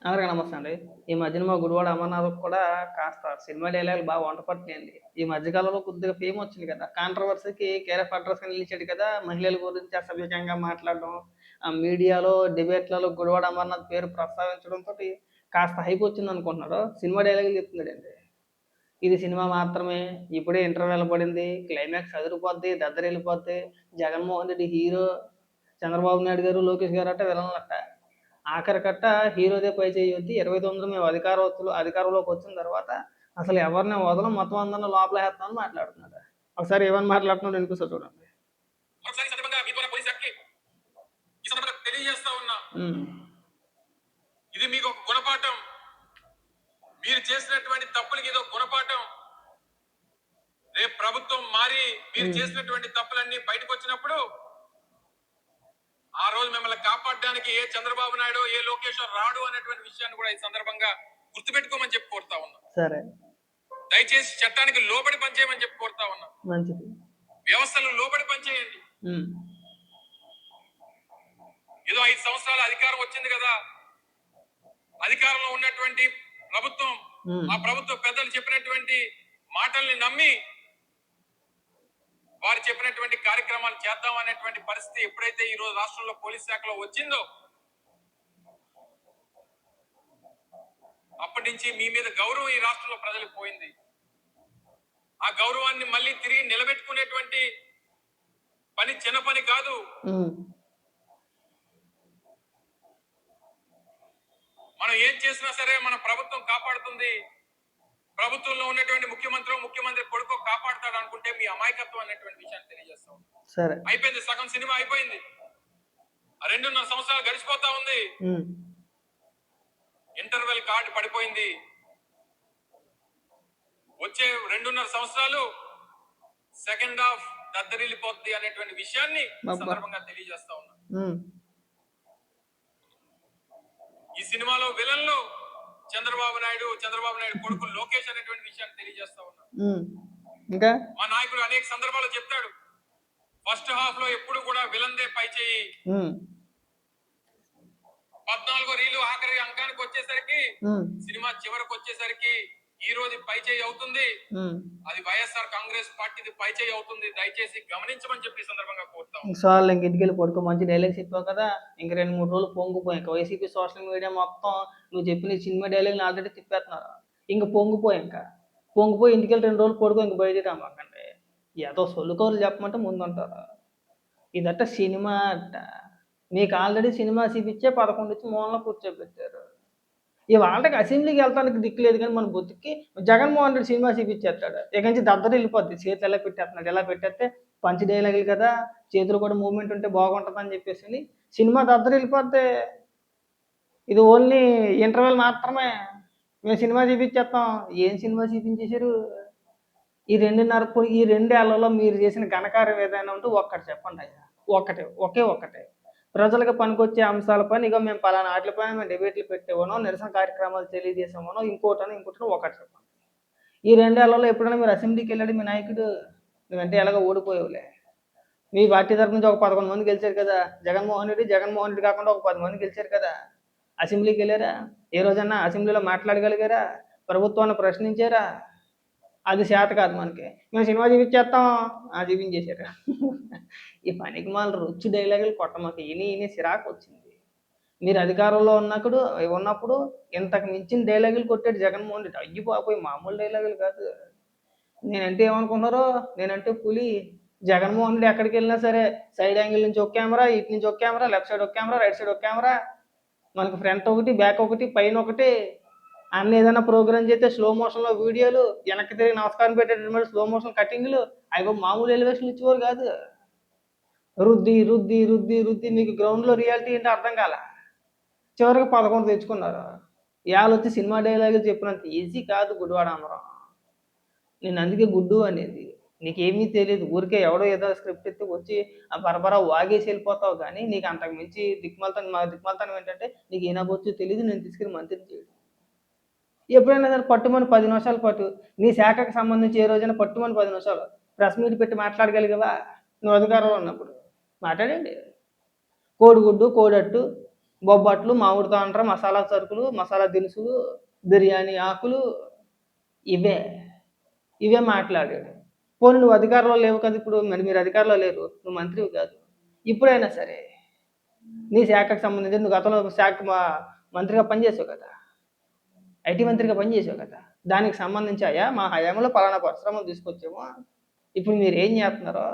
అందరికీ నమస్తే అండి. ఈ మధ్యన మా గుడివాడ అమర్నాథ్‌కి కూడా కాస్త సినిమా డైలాగులు బాగా వంట పట్టినాయండి. ఈ మధ్య కాలంలో కొద్దిగా ఫేమ్ వచ్చింది కదా! కాంట్రోవర్సీకి కేర్ ఆఫ్ అడ్రస్‌గా నిలిచాడు కదా! మహిళల గురించి అసభ్యకంగా మాట్లాడడం, మీడియాలో డిబేట్‌లలో గుడివాడ అమర్నాథ్ పేరు ప్రస్తావించడంతోటి కాస్త హైప్ వచ్చిందనుకుంటున్నాడు. సినిమా డైలాగులు చెప్తున్నాడండి. ఇది సినిమా మాత్రమే, ఇప్పుడే ఇంటర్వెల్ పడింది, క్లైమాక్స్ అదిరిపోద్ది, దద్దరిల్లిపోద్ది, జగన్మోహన్ రెడ్డి హీరో, చంద్రబాబు నాయుడు గారు, లోకేష్ గారట విలన్లట. ఆఖరికట్ట హీరోదే పై చేయొద్ది. 29 మేము అధికారంలోకి వచ్చిన తర్వాత అసలు ఎవరిని వదలం, మొత్తం అందరిని లోపలేస్తామని మాట్లాడుతున్నాడు. ఒకసారి ఏమని మాట్లాడుతున్నాడు వినిపిస్తా చూడండి. ఒకసారి సందర్భంగా మీ ద్వారా పోలీస్ శాఖకి ఈ సందర్భంగా తెలియజేస్తా ఉన్నా, ఇది మీకు ఒక గుణపాఠం. మీరు చేసినటువంటి తప్పులకి ఇది ఒక గుణపాఠం. రేపు ప్రభుత్వం మారి మీరు చేసినటువంటి తప్పులన్నీ బయటకు వచ్చినప్పుడు ఆ రోజు మిమ్మల్ని కాపాడడానికి ఏ చంద్రబాబు నాయుడు ఏ లోకేష్ రాడు అనేటువంటి విషయాన్ని కూడా ఈ సందర్భంగా గుర్తుపెట్టుకోమని చెప్పి కోరుతా ఉన్నా. సరే, దయచేసి చట్టానికి లోబడి పనిచేయమని చెప్పి కోరుతా ఉన్నా. మంచిది. వ్యవస్థలు లోబడి పనిచేయండి. ఏదో 5 సంవత్సరాల అధికారం వచ్చింది కదా, అధికారంలో ఉన్నటువంటి ప్రభుత్వం ఆ ప్రభుత్వ పెద్దలు చెప్పినటువంటి మాటల్ని నమ్మి వారు చెప్పినటువంటి కార్యక్రమాలు చేద్దాం అనేటువంటి పరిస్థితి ఎప్పుడైతే ఈ రోజు రాష్ట్రంలో పోలీస్ శాఖలో వచ్చిందో అప్పటి నుంచి మీ మీద గౌరవం ఈ రాష్ట్రంలో ప్రజలకు పోయింది. ఆ గౌరవాన్ని మళ్ళీ తిరిగి నిలబెట్టుకునేటువంటి పని చిన్న పని కాదు. మనం ఏం చేసినా సరే మన ప్రభుత్వం కాపాడుతుంది, ప్రభుత్వంలో ఉన్నటువంటి ముఖ్యమంత్రి కొడుకు కాపాడుతాడు అనుకుంటే మీ అమాయకత్వం అనేటువంటి విషయాన్ని తెలియజేస్తాం. సరే, అయిపోయింది, సగం సినిమా అయిపోయింది. 2.5 సంవత్సరాలు గడిచిపోతా ఉంది. ఇంటర్వెల్ కార్డు పడిపోయింది. వచ్చే 2.5 సంవత్సరాలు సెకండ్ హాఫ్ దద్దరిల్లిపోద్ది అనేటువంటి విషయాన్ని సందర్భంగా తెలియజేస్తా ఉన్నా. ఈ సినిమాలో విలన్లు చంద్రబాబు నాయుడు కొడుకు లోకేష్ అనేటువంటి విషయాన్ని తెలియజేస్తా ఉన్నా. ఇంకా మా నాయకుడు అనేక సందర్భాల్లో చెప్తాడు, ఫస్ట్ హాఫ్ లో ఎప్పుడు కూడా విలన్దే పై చేయి. 14 రీలు ఆఖరి అంకానికి వచ్చేసరికి సినిమా చివరికి వచ్చేసరికి ఈ రోజు పై చేయి అవుతుంది. అది వైఎస్ఆర్ కాంగ్రెస్ పార్టీది పై చేయి అవుతుంది. దయచేసి గమనించమని చెప్పి సందర్భంగా కోరుతాం. సార్లు ఇంక ఇంటికి వెళ్ళి పడుకో, మంచి డైలాగ్స్ చెప్పావు కదా, ఇంక 2-3 రోజులు పొంగిపోయి ఇంకా వైసీపీ సోషల్ మీడియా మొత్తం నువ్వు చెప్పిన సినిమా డైలాగ్ ఆల్రెడీ తిప్పేస్తున్నారు. ఇంక పొంగిపోయి ఇంటికి వెళ్ళి 2 రోజులు పడుకో, ఇంక బయట రామాకండి. ఏదో సొల్లుకోరు చెప్పమంటే ముందుంటారు. ఇదట సినిమా అట్ట. మీకు ఆల్రెడీ సినిమా చూపించే 11 నుంచి మూలలో కూర్చోబెట్టారు. ఇవాళకి అసెంబ్లీకి వెళ్తానికి దిక్కు లేదు, కానీ మన బుద్ధికి జగన్మోహన్ రెడ్డి సినిమా చూపించేస్తాడు. ఇక నుంచి దద్దరు వెళ్ళిపోద్ది, చేతులు ఎలా పెట్టేస్తున్నాడు, ఎలా పెట్టేస్తే పంచి డైలాగులు కదా, చేతులు కూడా మూవ్మెంట్ ఉంటే బాగుంటుంది అని చెప్పేసి సినిమా దద్దరు వెళ్ళిపోద్ది. ఇది ఓన్లీ ఇంటర్వెల్ మాత్రమే, మేము సినిమా చూపించేస్తాం. ఏం సినిమా చూపించేశారు? ఈ 2 ఏళ్లలో మీరు చేసిన ఘనకార్యం ఏదైనా ఉంటే ఒక్కటి చెప్పండి అయ్యా. ఒకే ప్రజలకు పనికొచ్చే అంశాలపైన ఇక మేము పలానా వాటిపైన మేము డిబేట్లు పెట్టేవనో, నిరసన కార్యక్రమాలు తెలియజేసామనో, ఇంకోటనో ఒకటి చెప్పండి. ఈ 2 ఏళ్లలో ఎప్పుడైనా మీరు అసెంబ్లీకి వెళ్ళాడు మీ నాయకుడు? నువ్వంటే ఎలాగో ఓడిపోయావులే. మీ పార్టీ తరఫు నుంచి ఒక 11 మంది గెలిచారు కదా, జగన్మోహన్ రెడ్డి కాకుండా ఒక 10 మంది గెలిచారు కదా. అసెంబ్లీకి వెళ్ళారా? ఏ రోజన్నా అసెంబ్లీలో మాట్లాడగలిగారా? ప్రభుత్వాన్ని ప్రశ్నించారా? అది చేత కాదు మనకి. మేము సినిమా చూపించేస్తాం, చూపించేశారు. ఈ పనికి మాల రొచ్చు డైలాగులు కొట్టమాకు, ఇని చిరాకు వచ్చింది. మీరు అధికారంలో ఉన్నప్పుడు ఇంతకు మించిన డైలాగులు కొట్టాడు జగన్మోహన్ రెడ్డి. అయ్యి బాబోయ్, మామూలు డైలాగులు కాదు. నేనంటే ఏమనుకున్నారో, నేనంటే పులి. జగన్మోహన్ రెడ్డి ఎక్కడికి వెళ్ళినా సరే సైడ్ యాంగిల్ నుంచి ఒక కెమెరా, ఇటు నుంచి ఒక కెమెరా, లెఫ్ట్ సైడ్ ఒక కెమెరా, రైట్ సైడ్ ఒక కెమెరా, మనకు ఫ్రంట్ ఒకటి, బ్యాక్ ఒకటి, పైన ఒకటి. అన్న ఏదైనా ప్రోగ్రామ్ చేస్తే స్లో మోషన్లో వీడియోలు, వెనక్కి తిరిగి నమస్కారం పెట్టేటటువంటి స్లో మోషన్ కటింగ్లు, అవి మామూలు ఎలివేషన్లు ఇచ్చేవారు కాదు. రుద్ది మీకు గ్రౌండ్లో రియాలిటీ ఏంటో అర్థం కాల. చివరికి 11 తెచ్చుకున్నారు. ఇవాళ వచ్చి సినిమా డైలాగులు చెప్పినంత ఈజీ కాదు గుడివాడ అమరం. నేను అందుకే గుడ్డు అనేది. నీకేమీ తెలియదు, ఊరికే ఎవడో ఏదో స్క్రిప్ట్ ఎత్తి వచ్చి ఆ బరబరా వాగేసి వెళ్ళిపోతావు. కానీ నీకు అంతకు మించి దిక్మాలతనం ఏంటంటే నీకు ఏనాబొచ్చు తెలియదు, నేను తీసుకుని మంత్రిని చేయడు. ఎప్పుడైనా సరే పట్టుమని 10 నిమిషాల పాటు నీ శాఖకు సంబంధించి ఏ రోజైనా పట్టుమని 10 నిమిషాలు ప్రెస్ మీట్ పెట్టి మాట్లాడగలిగావా? నువ్వు అధికారంలో ఉన్నప్పుడు మాట్లాడండి. కోడిగుడ్డు, కోడట్టు, బొబ్బట్లు, మామిడి తాండ్ర, మసాలా సరుకులు, మసాలా దినుసులు, బిర్యానీ ఆకులు ఇవే మాట్లాడాడు. పోనీ నువ్వు అధికారంలో లేవు కదా ఇప్పుడు, మరి మీరు అధికారంలో లేరు, నువ్వు మంత్రివి కాదు. ఇప్పుడైనా సరే నీ శాఖకు సంబంధించి నువ్వు గతంలో మంత్రిగా పనిచేసావు కదా, ఐటీ మంత్రిగా పనిచేసావు కదా, దానికి సంబంధించి అయ్యా మా హయాంలో పలానా పరిశ్రమలు తీసుకొచ్చాము, ఇప్పుడు మీరు ఏం చేస్తున్నారో,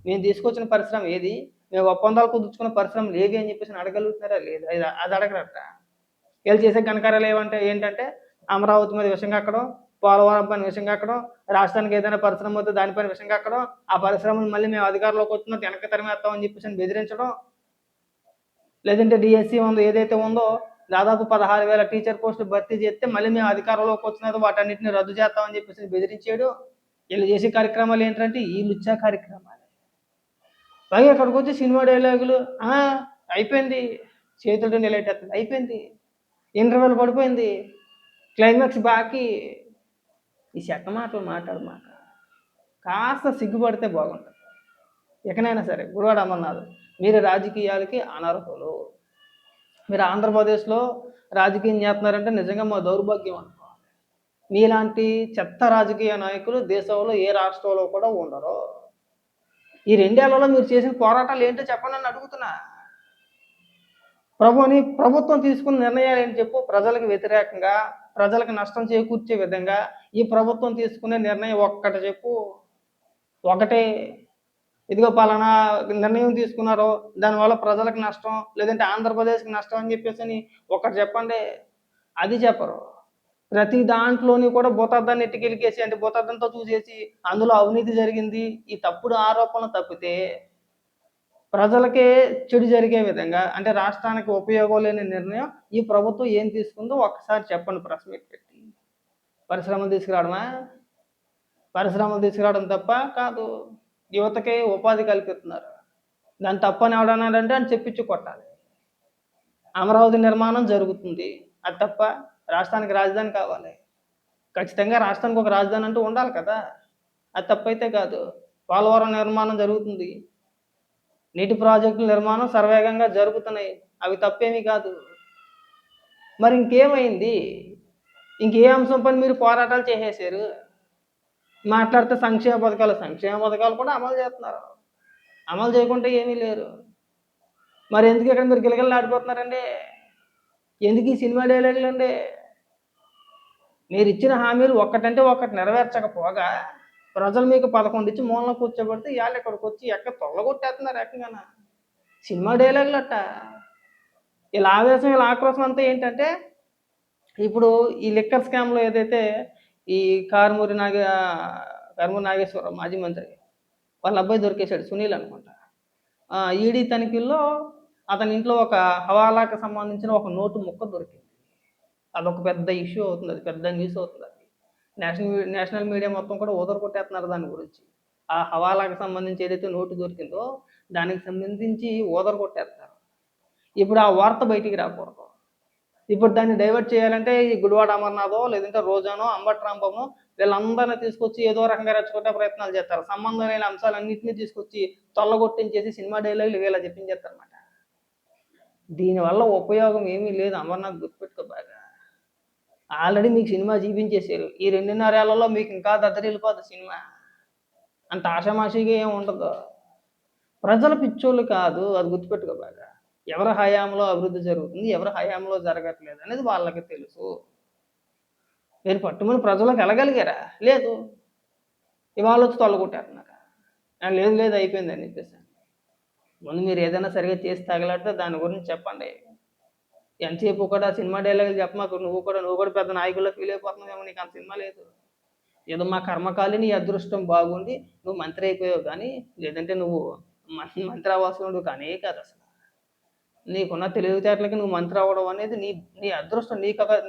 మేము తీసుకొచ్చిన పరిశ్రమ ఏది, మేము ఒప్పందాలు కుదుర్చుకున్న పరిశ్రమలు ఏవి అని చెప్పేసి అడగలుగుతున్నారా లేదు, అది అడగరట. వీళ్ళు చేసే ఘనకార్యాలు ఏమంటే ఏంటంటే అమరావతి మీద విషయం కక్కడం, పోలవరం పైన విషయం కక్కడం, రాష్ట్రానికి ఏదైనా పరిశ్రమ వస్తే దానిపైన విషయం కక్కడం, ఆ పరిశ్రమను మళ్ళీ మేము అధికారంలోకి వచ్చినట్టు వెనక్కి తరిమేస్తామని చెప్పేసి బెదిరించడం, లేదంటే డిఎస్సి ఉందో ఏదైతే ఉందో దాదాపు 16,000 టీచర్ పోస్టులు భర్తీ చేస్తే మళ్ళీ మేము అధికారంలోకి వచ్చినది వాటన్నిటిని రద్దు చేస్తామని చెప్పేసి బెదిరించాడు. వీళ్ళు చేసే కార్యక్రమాలు ఏంటంటే ఈ లుచ్చా కార్యక్రమాలు. పైగా అక్కడికి వచ్చి సినిమా డైలాగులు, అయిపోయింది, చేతులతో నిలబెట్టేస్తుంది, అయిపోయింది, ఇంటర్వెల్ పడిపోయింది, క్లైమాక్స్ బాకీ, ఈ చెత్త మాటలు మాట్లాడమాక, కాస్త సిగ్గుపడితే బాగుంటుంది. ఎక్కడైనా సరే గుడివాడ అమర్నాథ్, మీరు రాజకీయాలకి అనర్హులు. మీరు ఆంధ్రప్రదేశ్లో రాజకీయం చేస్తున్నారంటే నిజంగా మా దౌర్భాగ్యం అనుకోవాలి. మీలాంటి చెత్త రాజకీయ నాయకులు దేశంలో ఏ రాష్ట్రంలో కూడా ఉండరు. ఈ 2 ఏళ్లలో మీరు చేసిన పోరాటాలు ఏంటో చెప్పండి అని అడుగుతున్నా. ప్రభుత్వం తీసుకున్న నిర్ణయాలు ఏంటి చెప్పు. ప్రజలకు వ్యతిరేకంగా, ప్రజలకు నష్టం చేకూర్చే విధంగా ఈ ప్రభుత్వం తీసుకునే నిర్ణయం ఒక్కటి చెప్పు. ఒకటే, ఇదిగో పలానా నిర్ణయం తీసుకున్నారో దానివల్ల ప్రజలకు నష్టం, లేదంటే ఆంధ్రప్రదేశ్కి నష్టం అని చెప్పేసి అని ఒకటి చెప్పండి. అది చెప్పరు. ప్రతి దాంట్లోని కూడా భూతద్దాన్ని ఎట్టుకెళ్ళికేసి, అంటే భూతద్దంతో చూసేసి అందులో అవినీతి జరిగింది, ఈ తప్పుడు ఆరోపణలు తప్పితే ప్రజలకే చెడు జరిగే విధంగా, అంటే రాష్ట్రానికి ఉపయోగం లేని నిర్ణయం ఈ ప్రభుత్వం ఏం తీసుకుందో ఒక్కసారి చెప్పండి ప్రెస్ మీట్ పెట్టి. పరిశ్రమలు తీసుకురావడమా? పరిశ్రమలు తీసుకురావడం తప్ప కాదు, యువతకి ఉపాధి కల్పిస్తున్నారు. దాన్ని తప్పని ఎవడన్నాడంటే అని చెప్పించి కొట్టాలి. అమరావతి నిర్మాణం జరుగుతుంది, అది తప్ప? రాష్ట్రానికి రాజధాని కావాలి, ఖచ్చితంగా రాష్ట్రానికి ఒక రాజధాని అంటూ ఉండాలి కదా, అది తప్పైతే కాదు. పోలవరం నిర్మాణం జరుగుతుంది, నీటి ప్రాజెక్టుల నిర్మాణం సర్వేగంగా జరుగుతున్నాయి, అవి తప్పేమీ కాదు. మరి ఇంకేమైంది? ఇంకే అంశం పని మీరు పోరాటాలు చేసేసారు? మాట్లాడితే సంక్షేమ పథకాలు కూడా అమలు చేస్తున్నారు, అమలు చేయకుంటే ఏమీ లేరు. మరి ఎందుకు ఇక్కడ మీరు గిలగిల ఆడిపోతున్నారండి? ఎందుకు ఈ సినిమా డైలాగులు అండి? మీరు ఇచ్చిన హామీలు ఒక్కటంటే ఒక్కటి నెరవేర్చకపోగా ప్రజలు మీకు 11 ఇచ్చి మూలన కూర్చోబెడితే ఇవాళ ఇక్కడికి వచ్చి తొల్లగొట్టేస్తున్నారు ఏకంగా. సినిమా డైలాగులు అట్ట. ఇలా ఆవేశం, ఇలా ఆక్రోశం అంతా ఏంటంటే, ఇప్పుడు ఈ లిక్కర్ స్కామ్లో ఏదైతే ఈ కారుమూరి నాగేశ్వరరావు మాజీ మంత్రి వాళ్ళ అబ్బాయి దొరికేశాడు, సునీల్ అనుకుంటా. ఈడీ తనిఖీల్లో అతని ఇంట్లో ఒక హవాలాకు సంబంధించిన ఒక నోటు ముక్క దొరికింది. అదొక పెద్ద ఇష్యూ అవుతుంది, అది పెద్ద న్యూస్ అవుతుంది. అది నేషనల్ మీడియా మొత్తం కూడా కొట్టేస్తున్నారు దాని గురించి. ఆ హవాలాకు సంబంధించి ఏదైతే నోటు దొరికిందో దానికి సంబంధించి కొట్టేస్తారు. ఇప్పుడు ఆ వార్త బయటికి రాకూడదు. ఇప్పుడు దాన్ని డైవర్ట్ చేయాలంటే ఈ గుడివాడ అమర్నాథో, లేదంటే రోజానో, అంబటి రాంబాబు వీళ్ళందరినీ తీసుకొచ్చి ఏదో రకంగా రెచ్చగొట్టే ప్రయత్నాలు చేస్తారు. సంబంధం లేని అంశాలన్నింటినీ తీసుకొచ్చి తొల్లగొట్టించేసి సినిమా డైలాగులు వీళ్ళ చెప్పించేస్తారు అన్నమాట. దీనివల్ల ఉపయోగం ఏమీ లేదు. అమర్నాథ్ గుర్తుపెట్టుకో బాగా. ఆల్రెడీ మీకు సినిమా చూపించేసారు, ఈ 2.5 ఏళ్లలో మీకు ఇంకా దద్దరిల్లిపోతుంది సినిమా. అంత ఆషామాషిగా ఏమి ఉండదు. ప్రజల పిచ్చోళ్ళు కాదు, అది గుర్తుపెట్టుకో బాగా. ఎవరి హయాంలో అభివృద్ధి జరుగుతుంది, ఎవరి హయాంలో జరగట్లేదు అనేది వాళ్ళకి తెలుసు. మీరు పట్టుమని ప్రజలకు వెళ్ళగలిగారా? లేదు. ఇవాళ వచ్చి తొలగొట్టేస్తున్నారా? లేదు అయిపోయింది అని చెప్పేసి. ముందు మీరు ఏదైనా సరిగా చేసి తగలాడితే దాని గురించి చెప్పండి. ఎంతసేపు కూడా సినిమా డైలాగులు చెప్పమాకు. నువ్వు కూడా పెద్ద నాయకుల్లో ఫీల్ అయిపోతున్నావేమో, నీకు అంత సినిమా లేదు. ఏదో మా కర్మకాలి నీ అదృష్టం బాగుండి నువ్వు మంత్రి అయిపోయావు కానీ, లేదంటే నువ్వు మంత్రి అవ్వాల్సిన కానీ కాదు. అసలు నీకున్న తెలివితేటలకి నువ్వు మంత్రి అవ్వడం అనేది నీ అదృష్టం,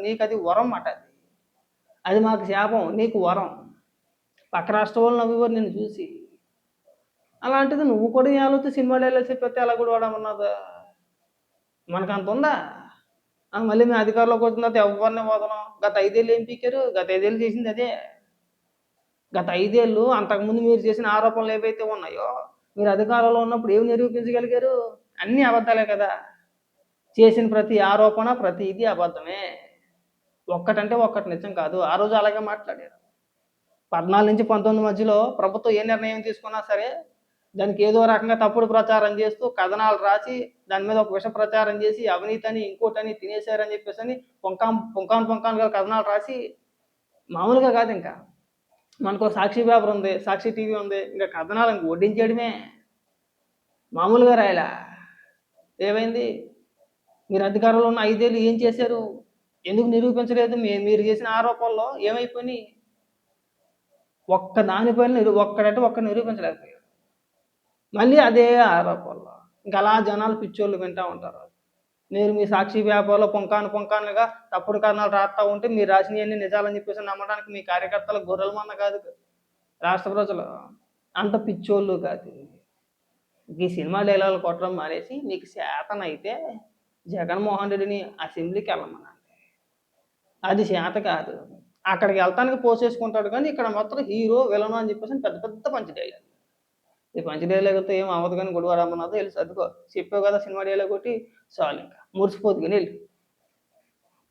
నీకు అది వరం మాట. అది మాకు శాపం, నీకు వరం. పక్క రాష్ట్రం వాళ్ళు నవ్వేవారు నిన్ను చూసి. అలాంటిది నువ్వు కూడా ఆలోచి సినిమా డైలాగ్ చెప్పేస్తే ఎలా కూడా వాడమన్నదా? మనకు అంత ఉందా? మళ్ళీ మేము అధికారంలోకి వచ్చిన తర్వాత ఎవరిని వదలం. గత 5 ఏళ్ళు ఏం పీకారు? గత 5 ఏళ్ళు చేసింది అదే. గత 5 ఏళ్ళు అంతకుముందు మీరు చేసిన ఆరోపణలు ఏవైతే ఉన్నాయో, మీరు అధికారంలో ఉన్నప్పుడు ఏమి నిరూపించగలిగారు? అన్నీ అబద్ధాలే కదా. చేసిన ప్రతి ఆరోపణ ప్రతి ఇది అబద్ధమే. ఒక్కటంటే ఒక్కటి నిజం కాదు. ఆ రోజు అలాగే మాట్లాడారు. 14 నుంచి 19 మధ్యలో ప్రభుత్వం ఏ నిర్ణయం తీసుకున్నా సరే, దానికి ఏదో రకంగా తప్పుడు ప్రచారం చేస్తూ, కథనాలు రాసి, దాని మీద ఒక విష ప్రచారం చేసి, అవినీతని, ఇంకోటని, తినేశారని చెప్పేసని పుంకానుగా కథనాలు రాసి, మామూలుగా కాదింకా. మనకో సాక్షి పేపర్ ఉంది, సాక్షి టీవీ ఉంది. ఇంకా కథనాలు ఇంక వడ్డించేయడమే. మామూలుగా రాయలా. ఏమైంది? మీరు అధికారంలో ఉన్న 5 ఏళ్ళు ఏం చేశారు? ఎందుకు నిరూపించలేదు? మీరు చేసిన ఆరోపణలో ఏమైపోయినాయి? ఒక్క దానిపైన ఒక్కడంటే ఒక్కడు నిరూపించలేకపోయారు. మళ్ళీ అదే ఆరోపణలు. ఇంక అలా జనాలు పిచ్చోళ్ళు వింటా ఉంటారు. మీరు మీ సాక్షి పేపర్‌లో పుంకానుగా తప్పుడు కథనాలు రాస్తా ఉంటే, మీరు రాసినయన్నీ నిజాలని చెప్పేసి నమ్మడానికి మీ కార్యకర్తలు గొర్రెల మంద కాదు. రాష్ట్ర ప్రజలు అంత పిచ్చోళ్ళు కాదు. ఈ సినిమా డైలాగులు కొట్టడం మానేసి, మీకు చేతనైతే జగన్మోహన్ రెడ్డిని అసెంబ్లీకి వెళ్ళమనండి. అది చేత కాదు. అక్కడికి వెళ్తానికి పోసేసుకుంటాడు కానీ, ఇక్కడ మాత్రం హీరో, విలను అని చెప్పేసి పెద్ద పెద్ద పంచ్ డైలాగులు. ఈ పంచ్ డైలాగులతో ఏం అవ్వదు కానీ గొడవ రమ్మన్నదో వెళ్ళి సర్దుకో. చెప్పావు కదా సినిమా డైలాగ్ ఒకటి చాలు, ఇంకా మురిసిపోద్దు కానీ వెళ్ళు.